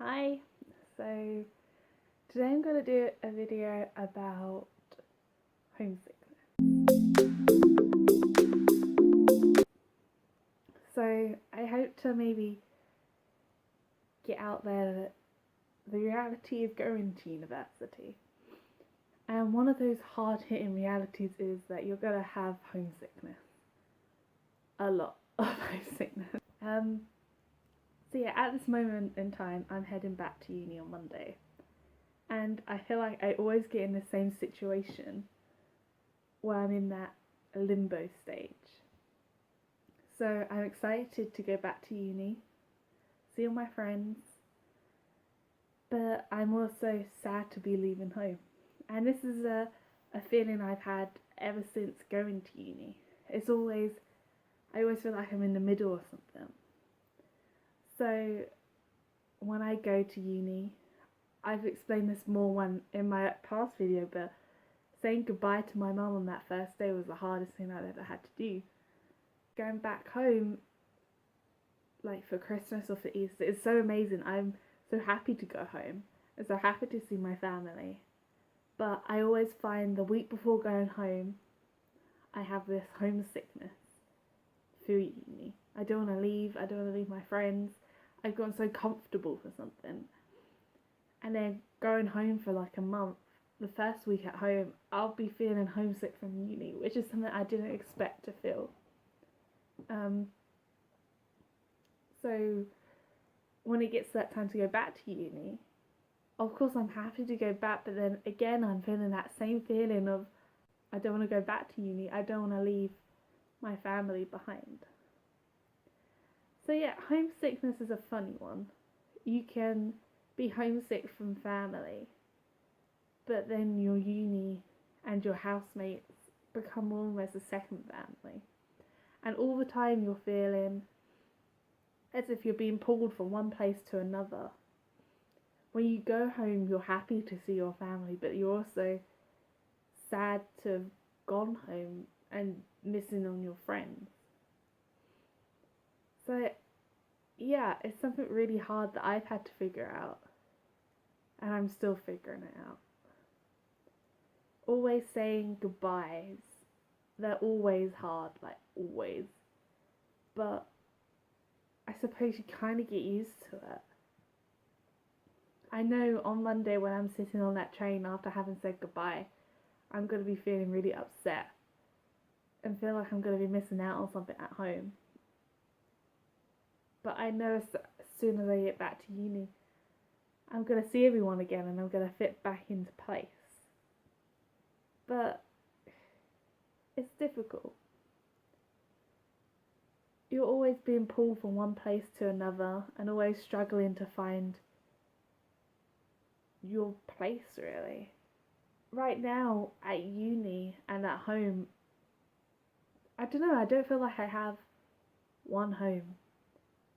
Hi, so today I'm going to do a video about homesickness. So I hope to maybe get out there that the reality of going to university. And one of those hard hitting realities is that you're going to have homesickness. A lot of homesickness. So yeah, at this moment in time, I'm heading back to uni on Monday. And I feel like I always get in the same situation where I'm in that limbo stage. So I'm excited to go back to uni, see all my friends, but I'm also sad to be leaving home. And this is a feeling I've had ever since going to uni. I always feel like I'm in the middle or something. So when I go to uni, I've explained this more in my past video, but saying goodbye to my mum on that first day was the hardest thing I've ever had to do. Going back home, like for Christmas or for Easter, is so amazing. I'm so happy to go home. I'm so happy to see my family. But I always find the week before going home, I have this homesickness through uni. I don't want to leave. I don't want to leave my friends. I've gotten so comfortable for something. And then going home for like a month, the first week at home, I'll be feeling homesick from uni, which is something I didn't expect to feel. So when it gets to that time to go back to uni, of course I'm happy to go back, but then again I'm feeling that same feeling of I don't want to go back to uni. I don't want to leave my family behind. So yeah, homesickness is a funny one. You can be homesick from family, but then your uni and your housemates become almost a second family. And all the time you're feeling as if you're being pulled from one place to another. When you go home, you're happy to see your family, but you're also sad to have gone home and missing on your friends. So yeah, it's something really hard that I've had to figure out, and I'm still figuring it out. Always saying goodbyes, they're always hard, like always, but I suppose you kind of get used to it. I know on Monday when I'm sitting on that train after having said goodbye, I'm going to be feeling really upset and feel like I'm going to be missing out on something at home. But I know as soon as I get back to uni, I'm going to see everyone again and I'm going to fit back into place. But it's difficult. You're always being pulled from one place to another and always struggling to find your place, really. Right now at uni and at home, I don't know, I don't feel like I have one home.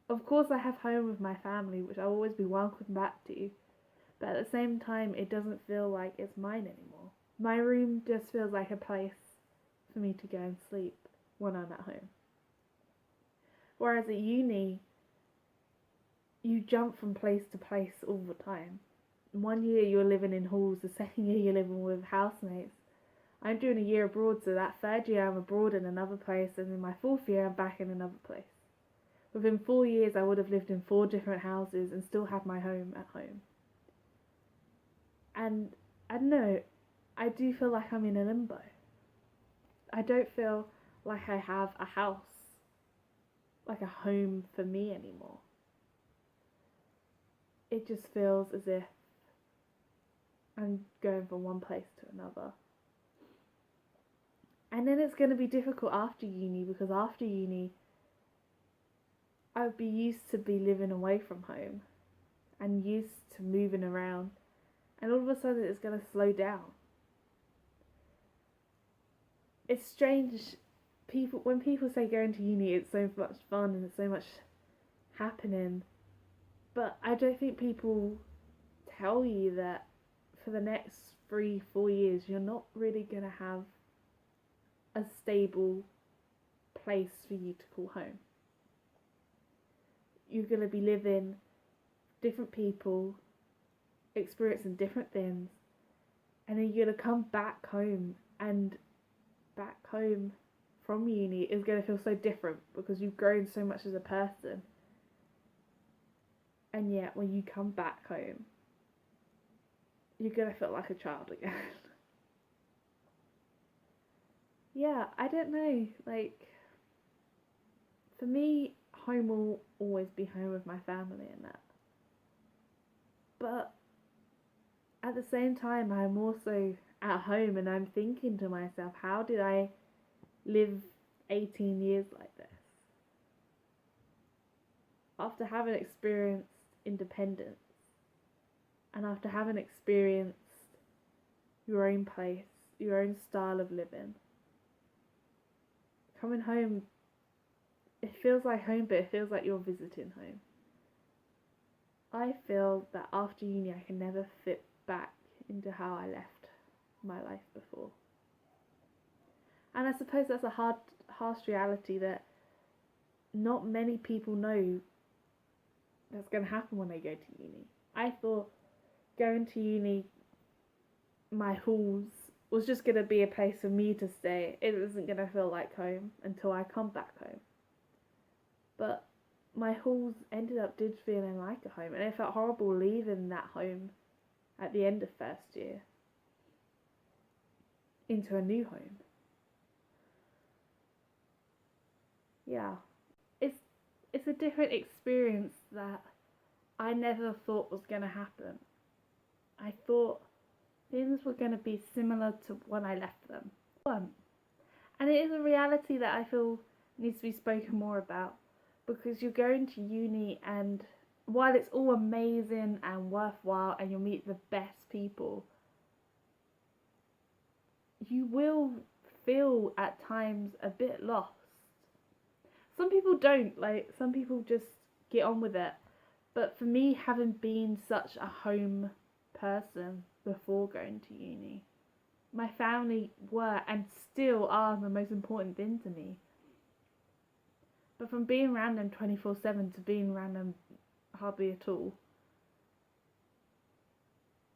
Of course I have home with my family, which I'll always be welcome back to, but at the same time it doesn't feel like it's mine anymore. My room just feels like a place for me to go and sleep when I'm at home. Whereas at uni, you jump from place to place all the time. 1 year you're living in halls, the second year you're living with housemates. I'm doing a year abroad, so that third year I'm abroad in another place, and in my fourth year I'm back in another place. Within 4 years I would have lived in 4 different houses and still had my home at home. And I don't know, I do feel like I'm in a limbo. I don't feel like I have a house, like a home for me anymore. It just feels as if I'm going from one place to another. And then it's going to be difficult after uni, because after uni I would be used to be living away from home and used to moving around, and all of a sudden it's going to slow down. It's strange, when people say going to uni it's so much fun and it's so much happening, but I don't think people tell you that for the next 3-4 years you're not really going to have a stable place for you to call home. You're going to be living different people, experiencing different things, and then you're going to come back home, and back home from uni is going to feel so different because you've grown so much as a person. And yet when you come back home, you're going to feel like a child again. Yeah, I don't know, like, for me, home will always be home with my family and that. But at the same time, I'm also at home and I'm thinking to myself, how did I live 18 years like this? After having experienced independence and after having experienced your own place, your own style of living, coming home, it feels like home, but it feels like you're visiting home. I feel that after uni, I can never fit back into how I left my life before. And I suppose that's a harsh reality that not many people know that's going to happen when they go to uni. I thought going to uni, my halls, was just going to be a place for me to stay. It wasn't going to feel like home until I come back home. But my halls ended up did feeling like a home, and it felt horrible leaving that home at the end of first year into a new home. Yeah, it's a different experience that I never thought was going to happen. I thought things were going to be similar to when I left them. And it is a reality that I feel needs to be spoken more about, because you're going to uni, and while it's all amazing and worthwhile and you'll meet the best people, you will feel at times a bit lost. Some people don't, like, some people just get on with it. But for me, having been such a home person before going to uni, my family were and still are the most important thing to me. But from being around them 24/7 to being around them hardly at all,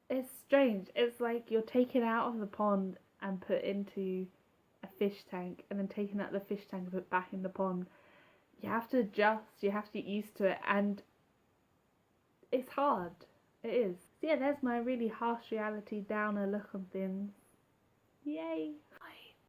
it's strange. It's like you're taken out of the pond and put into a fish tank, and then taken out of the fish tank and put back in the pond. You have to adjust, you have to get used to it, and it's hard. It is. So yeah, there's my really harsh reality downer look on things. Yay!